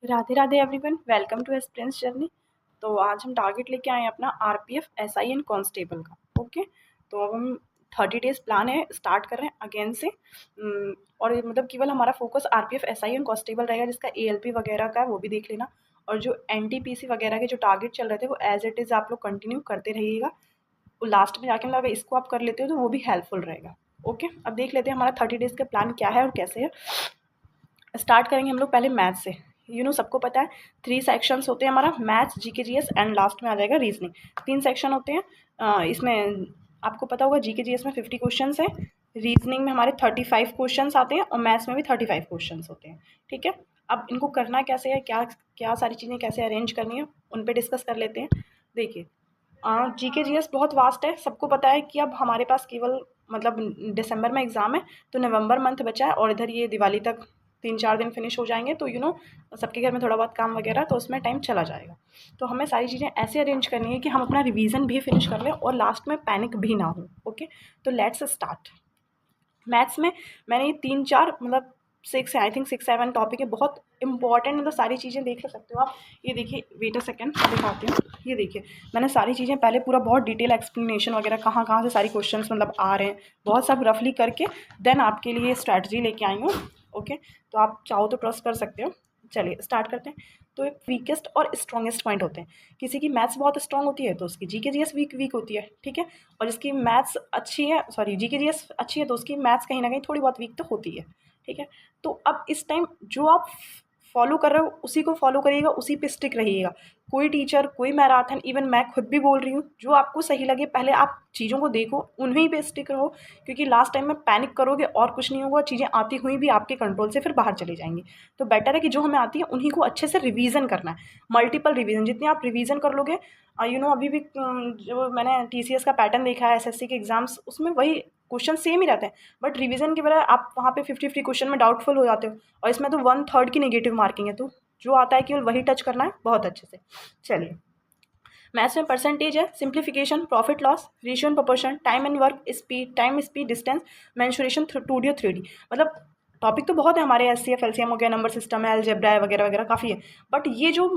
Radhe Radhe everyone, welcome two aspirants journey. तो आज हम टारगेट लेके आए हैं अपना आरपीएफ एसआई एंड कांस्टेबल का। ओके, तो अब हम 30 डेज़ प्लान है स्टार्ट कर रहे हैं अगेन से। और मतलब केवल हमारा focus RPF SI and constable रहेगा, जिसका एएलपी वगैरह का है वो भी देख लेना। और जो एनटीपीसी वगैरह के जो टारगेट चल रहे थे वो एज इट इज़ आप लोग कंटिन्यू करते रहिएगा। लास्ट में जाके मतलब अगर इसको आप कर लेते हो तो वो भी हेल्पफुल रहेगा। ओके, अब देख लेते हैं हमारा 30 डेज़ का प्लान क्या है और कैसे है। स्टार्ट करेंगे हम लोग पहले मैथ्स से। सबको पता है 3 सेक्शंस होते हैं हमारा, maths, GK GS and last में आ जाएगा रीजनिंग। 3 सेक्शन होते हैं। इसमें आपको पता होगा जीके जीएस में 50 क्वेश्चंस है, रीजनिंग में हमारे 35 क्वेश्चंस आते हैं और मैथ्स में भी 35 क्वेश्चंस होते हैं। ठीक है, अब इनको करना कैसे है, क्या क्या सारी चीज़ें कैसे अरेंज करनी है, उन पर डिस्कस कर लेते हैं। देखिए, जीके जीएस बहुत वास्ट है, सबको पता है कि अब हमारे पास केवल मतलब दिसंबर में एग्ज़ाम है, तो नवंबर मंथ बचा है और इधर ये दिवाली तक 3-4 दिन फिनिश हो जाएंगे। तो सबके घर में थोड़ा बहुत काम वगैरह, तो उसमें टाइम चला जाएगा। तो हमें सारी चीज़ें ऐसे अरेंज करनी है कि हम अपना रिवीजन भी फिनिश कर लें और लास्ट में पैनिक भी ना हो। ओके, तो लेट्स स्टार्ट। मैथ्स में मैंने ये 3-4 मतलब 6 आई थिंक 6-7 टॉपिक है, बहुत इंपॉर्टेंट, मतलब सारी चीज़ें देख सकते हो आप। ये देखिए, वेट अ सेकंड दिखाती हूँ। ये देखिए, मैंने सारी चीज़ें पहले पूरा बहुत डिटेल एक्सप्लेनेशन वगैरह कहाँ कहाँ से सारी क्वेश्चंस मतलब आ रहे हैं, बहुत सब रफली करके देन आपके लिए स्ट्रैटेजी लेके आई हूँ। ओके, तो आप चाहो तो ट्रस्ट कर सकते हो। चलिए स्टार्ट करते हैं। तो एक वीकेस्ट और स्ट्रॉन्गेस्ट पॉइंट होते हैं। किसी की मैथ्स बहुत स्ट्रॉन्ग होती है तो उसकी जीके जीएस वीक वीक होती है। ठीक है, और जिसकी मैथ्स अच्छी है, सॉरी जीके जीएस अच्छी है, तो उसकी मैथ्स कहीं ना कहीं थोड़ी बहुत वीक तो होती है। ठीक है, तो अब इस टाइम जो आप फॉलो कर रहे हो उसी को फॉलो करिएगा, उसी पे स्टिक रहिएगा। कोई टीचर, कोई मैराथन, इवन मैं खुद भी बोल रही हूँ, जो आपको सही लगे पहले आप चीज़ों को देखो, उन्हीं पे स्टिक रहो। क्योंकि लास्ट टाइम में पैनिक करोगे और कुछ नहीं होगा, चीज़ें आती हुई भी आपके कंट्रोल से फिर बाहर चली जाएंगी। तो बेटर है कि जो हमें आती है उन्हीं को अच्छे से रिवीजन करना है। मल्टीपल रिवीजन, जितने आप रिवीजन कर लोगे, अभी भी जो मैंने टीसीएस का पैटर्न देखा है एसएससी के एग्जाम्स, उसमें वही क्वेश्चन सेम ही रहते हैं, बट रिवीजन की बजाय आप वहाँ पे 50-50 क्वेश्चन में डाउटफुल हो जाते हो। और इसमें तो 1/3 की नेगेटिव मार्किंग है, तो जो आता है केवल वही टच करना है बहुत अच्छे से। चलिए, मैथ्स में परसेंटेज है, simplification, profit loss, ratio and proportion, time and work, speed, time speed distance, mensuration, 2D और 3D। मतलब टॉपिक तो बहुत है हमारे, एचसीएफ, एलसीएम हो गया, नंबर सिस्टम है, अलजेब्रा है, वगैरह वगैरह काफ़ी है। बट ये जो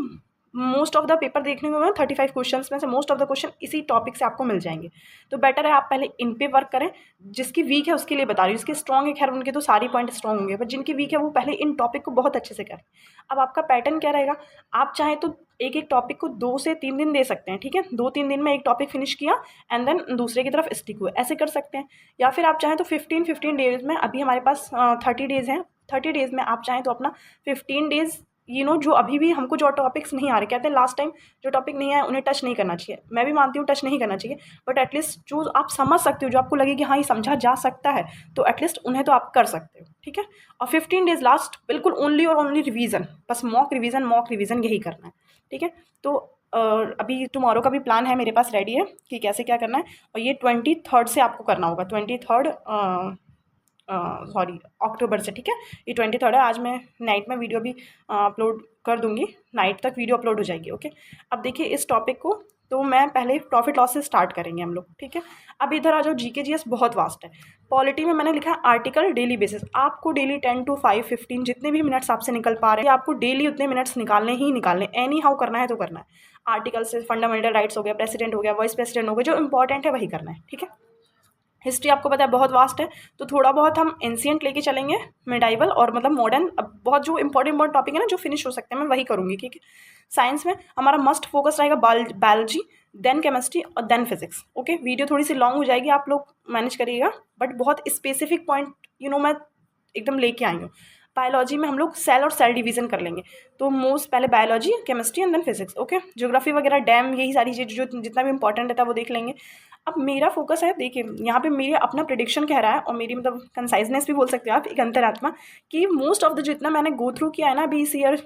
मोस्ट ऑफ द पेपर देखने को मिला 35 क्वेश्चन में से मोस्ट ऑफ द क्वेश्चन इसी टॉपिक से आपको मिल जाएंगे। तो बेटर है आप पहले इन पे वर्क करें। जिसकी वीक है उसके लिए बता रही हूँ, जिसके स्ट्रॉन्ग है खैर उनके तो सारी पॉइंट स्ट्रॉन्ग होंगे, बट जिनकी वीक है वो पहले इन टॉपिक को बहुत अच्छे से करें। अब आपका पैटर्न क्या रहेगा, आप चाहें तो एक एक टॉपिक को 2 से 3 दिन दे सकते हैं। ठीक है, 2-3 दिन में एक टॉपिक फिनिश किया एंड देन दूसरे की तरफ स्टिक हुए, ऐसे कर सकते हैं। या फिर आप चाहें तो 15-15 डेज में, अभी हमारे पास 30 डेज़ हैं, 30 डेज़ में आप चाहें तो अपना 15 डेज़ जो अभी भी हमको जो टॉपिक्स नहीं आ रहे, कहते हैं लास्ट टाइम जो टॉपिक नहीं आया उन्हें टच नहीं करना चाहिए। मैं भी मानती हूँ टच नहीं करना चाहिए, बट एटलीस्ट जो आप समझ सकते हो, जो आपको लगे कि हाँ ये समझा जा सकता है, तो एटलीस्ट उन्हें तो आप कर सकते हो। ठीक है, और 15 डेज लास्ट बिल्कुल ओनली और ओनली रिवीजन, बस मॉक रिवीजन यही करना है। ठीक है, तो अभी टुमारो का भी प्लान है मेरे पास रेडी है कि कैसे क्या करना है। और ये 23rd से आपको करना होगा, 23rd सॉरी अक्टूबर से। ठीक है, ये 23rd है। आज मैं नाइट में वीडियो भी अपलोड कर दूंगी, नाइट तक वीडियो अपलोड हो जाएगी। ओके, अब देखिए इस टॉपिक को, तो मैं पहले प्रॉफिट लॉस से स्टार्ट करेंगे हम लोग। ठीक है, अब इधर आ जाओ, जीके जीएस बहुत वास्ट है। पॉलिटी में मैंने लिखा है आर्टिकल डेली बेसिस, आपको डेली 10 to 5, 15 जितने भी मिनट्स आपसे निकल पा रहे हैं आपको डेली उतने मिनट्स निकालने ही निकालने, एनी हाउ करना है तो करना है। आर्टिकल से फंडामेंटल राइट्स हो गया, प्रेसिडेंट हो गया, वाइस प्रेसिडेंट हो गया, जो इंपॉर्टेंट है वही करना है। ठीक है, हिस्ट्री आपको पता है बहुत वास्ट है, तो थोड़ा बहुत हम एंशिएंट लेके चलेंगे, मिडाइवल और मतलब मॉडर्न। अब बहुत जो इंपॉर्टेंट टॉपिक है ना जो फिनिश हो सकते हैं मैं वही करूँगी। ठीक है, साइंस में हमारा मस्ट फोकस रहेगा बायोलॉजी, देन केमिस्ट्री और देन फिजिक्स। ओके, वीडियो थोड़ी सी लॉन्ग हो जाएगी, आप लोग मैनेज करिएगा, बट बहुत स्पेसिफिक पॉइंट मैं एकदम लेके आई हूँ। बायोलॉजी में हम लोग सेल और सेल डिवीजन कर लेंगे, तो मोस्ट पहले biology, chemistry and then physics. Okay, geography वगैरह, डैम, यही सारी चीज़ जो जितना भी इंपॉर्टेंट रहता है वो देख लेंगे। अब मेरा फोकस है, देखिए यहाँ पे मेरे अपना प्रिडिक्शन कह रहा है, और मेरी मतलब कंसाइजनेस भी बोल सकते हो आप, एक अंतरात्मा, कि मोस्ट ऑफ द जितना मैंने गो थ्रू किया है ना अभी इस ईयर,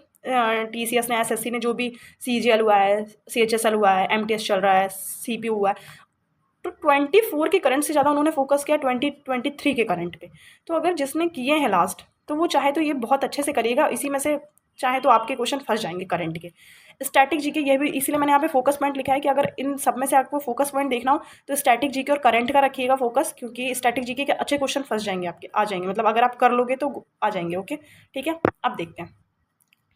टीसीएस ने, एसएससी ने, जो भी सीजीएल हुआ है, सीएचएसएल हुआ है, एमटीएस चल रहा है, सीपीयू हुआ है, तो 24 के करंट से ज़्यादा उन्होंने फोकस किया 2023 के करंट पे। तो अगर जिसने किए हैं लास्ट, तो वो चाहे तो ये बहुत अच्छे से करिएगा, इसी में से चाहे तो आपके क्वेश्चन फंस जाएंगे करंट के। स्टैटिक जीके, ये भी इसीलिए मैंने यहाँ पे फोकस पॉइंट लिखा है कि अगर इन सब में से आपको फोकस पॉइंट देखना हो तो स्टैटिक जीके और करंट का रखिएगा फोकस, क्योंकि स्टैटिक जीके के अच्छे क्वेश्चन फंस जाएंगे आपके, आ जाएंगे, मतलब अगर आप कर लोगे तो आ जाएंगे। ओके, ठीक है, अब देखते हैं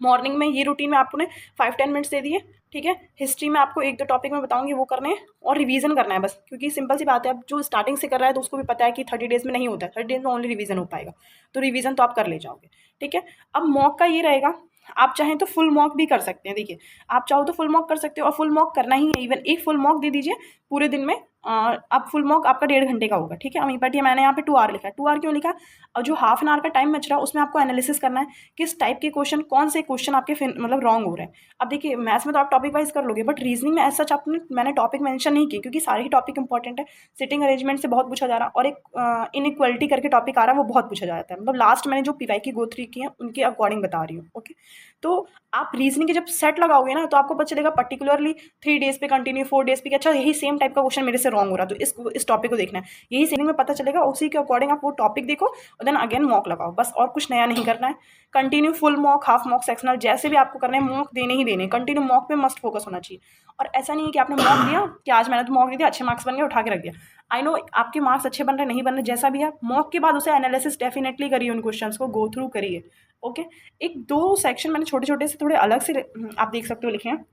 मॉर्निंग में ये रूटीन में आपने 5-10 मिनट्स दे दिए, ठीक है। हिस्ट्री में आपको 1-2 टॉपिक मैं बताऊंगी वो करने हैं और रिवीजन करना है बस, क्योंकि सिंपल सी बात है, अब जो स्टार्टिंग से कर रहा है तो उसको भी पता है कि 30 डेज में नहीं होता है, 30 डेज में ओनली रिवीजन हो पाएगा, तो रिवीजन तो आप कर ले जाओगे, ठीक है। अब मॉक का ये रहेगा, आप चाहें तो फुल मॉक भी कर सकते हैं। देखिए, आप चाहो तो फुल मॉक कर सकते हो और फुल मॉक करना ही है, इवन एक फुल मॉक दे दीजिए पूरे दिन में। अब फुल मॉक आपका 1.5 घंटे का होगा, ठीक है। बट ये मैंने यहाँ पे 2 आवर लिखा है। 2 आवर क्यों लिखा? और जो हाफ एन आवर का टाइम बच रहा है उसमें आपको एनालिसिस करना है किस टाइप के क्वेश्चन, कौन से क्वेश्चन आपके मतलब रॉन्ग हो रहे हैं। अब देखिए, मैथ्स में तो आप टॉपिक वाइज कर लोगे, बट रीजनिंग में एज सच आपने मैंने टॉपिक मेंशन नहीं किए, क्योंकि सारे ही टॉपिक इंपॉर्टेंट है। सिटिंग अरेंजमेंट से बहुत पूछा जा रहा है, और एक इनइक्वालिटी करके टॉपिक आ रहा है, वो बहुत पूछा जाता है। मतलब लास्ट मैंने जो पीवाई की गो थ्री की है उनके अकॉर्डिंग बता रही हूँ, ओके। तो आप रीजनिंग के जब सेट लगाओगे ना, तो आपको पता चलेगा पर्टिकुलरली 3 डेज पे कंटिन्यू, 4 डेज पे, अच्छा यही सेम टाइप का क्वेश्चन मेरे से रॉन्ग हो रहा है, तो इस टॉपिक को देखना है, यही सेटिंग में पता चलेगा। उसी के अकॉर्डिंग आप वो टॉपिक देखो और देन अगेन मॉक लगाओ, बस और कुछ नया नहीं करना है। Continue full mock, half mock, sectional, जैसे भी आपको करना है, मॉक देने ही देने, कंटिन्यू मॉक पे मस्ट फोकस होना चाहिए। और ऐसा नहीं है कि आपने मॉक दिया कि आज मैंने तो मॉक दे दिया, अच्छे मार्क्स बन गए, उठा के रख दिया। आई नो आपके मार्क्स अच्छे बन रहे नहीं बन रहे, जैसा भी है, मॉक के बाद उसे एनालिसिस डेफिनेटली करिए, उन क्वेश्चंस को गो थ्रू करिए, ओके। एक 2 सेक्शन मैंने छोटे छोटे से थोड़े अलग से आप देख सकते हो लिखे हैं।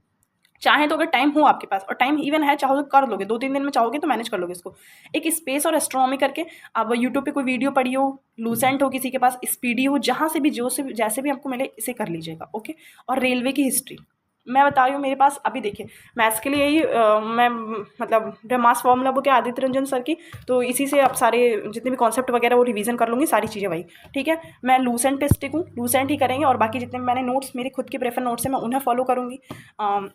चाहें तो अगर टाइम हो आपके पास, और टाइम इवन है, चाहो तो कर लोगे, 2-3 दिन में चाहोगे तो मैनेज कर लोगे इसको। एक स्पेस और एस्ट्रोनॉमी करके आप यूट्यूब पे कोई वीडियो पढ़ी हो, लूसेंट हो किसी के पास, स्पीडी हो, जहाँ से भी जो से जैसे भी आपको मिले इसे कर लीजिएगा, ओके। और रेलवे की हिस्ट्री मैं बता रही हूँ, मेरे पास अभी देखिए मैथ्स के लिए ही मैं मतलब ब्रह्मास्त्र फॉर्मूला बुक है आदित्य रंजन सर की, तो इसी से आप सारे जितने भी कॉन्सेप्ट वगैरह वो रिवीजन कर लूँगी, सारी चीज़ें वही, ठीक है। मैं लूसेंट पे स्टिक हूँ, लूसेंट ही करेंगे, और बाकी जितने भी मैंने नोट्स मेरे खुद के प्रेफर नोट्स हैं मैं उन्हें फॉलो करूँगी।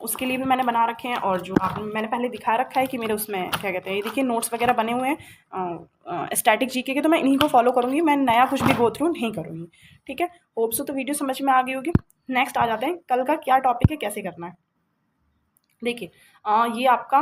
उसके लिए भी मैंने बना रखे हैं, और जो आप मैंने पहले दिखा रखा है कि मेरे उसमें क्या कहते हैं, ये देखिए नोट्स वगैरह बने हुए हैं स्टैटिक जीके के, तो मैं इन्हीं को फॉलो करूँगी, मैं नया कुछ भी गो थ्रू नहीं करूँगी, ठीक है। होप सो तो वीडियो समझ में आ गई होगी। नेक्स्ट आ जाते हैं, कल का क्या टॉपिक है, कैसे करना है। देखिए ये आपका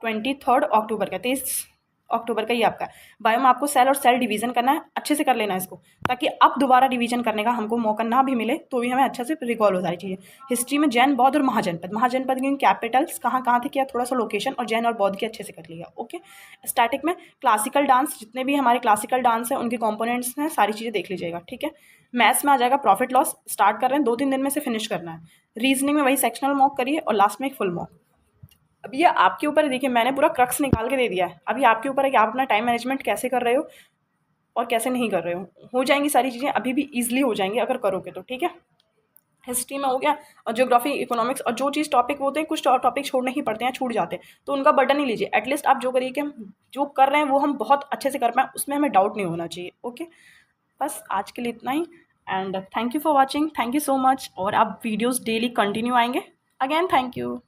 23 अक्टूबर का, 23 अक्टूबर का ही आपका बायो में आपको सेल और सेल डिवीजन करना है, अच्छे से कर लेना है इसको, ताकि अब दोबारा डिवीजन करने का हमको मौका ना भी मिले तो भी हमें अच्छे से रिकॉल हो सारी चीज़ें। हिस्ट्री में जैन, बौद्ध और महाजनपद, महाजनपद की कैपिटल्स कहाँ कहाँ थे, क्या थोड़ा सा लोकेशन, और जैन और बौद्ध की अच्छे से कर लिया, ओके। स्टैटिक में क्लासिकल डांस, जितने भी हमारे क्लासिकल डांस हैं उनके कॉम्पोनेंट्स हैं, सारी चीज़ें देख लीजिएगा, ठीक है। मैथ्स में आ जाएगा प्रॉफिट लॉस, स्टार्ट कर रहे हैं, 2-3 दिन में से फिनिश करना है। रीजनिंग में वही सेक्शनल मॉक करिए, और लास्ट में एक फुल मॉक। अब ये आपके ऊपर है, देखिए मैंने पूरा क्रक्स निकाल के दे दिया है, अभी आपके ऊपर है कि आप अपना टाइम मैनेजमेंट कैसे कर रहे हो और कैसे नहीं कर रहे हो जाएंगी सारी चीज़ें, अभी भी ईजिली हो जाएंगी अगर करोगे तो, ठीक है। हिस्ट्री में हो गया, और ज्योग्राफी, इकोनॉमिक्स, और जो चीज़ टॉपिक होते हैं कुछ टॉपिक छोड़ने ही पड़ते हैं, छूट जाते हैं, तो उनका बर्डन नहीं लीजिए। एटलीस्ट आप जो करिए कि हम जो कर रहे हैं वो हम बहुत अच्छे से कर पाएँ, उसमें हमें डाउट नहीं होना चाहिए, ओके। बस आज के लिए इतना ही, and thank you for watching, thank you so much. और आप वीडियोज़ डेली कंटिन्यू आएंगे, अगेन थैंक यू।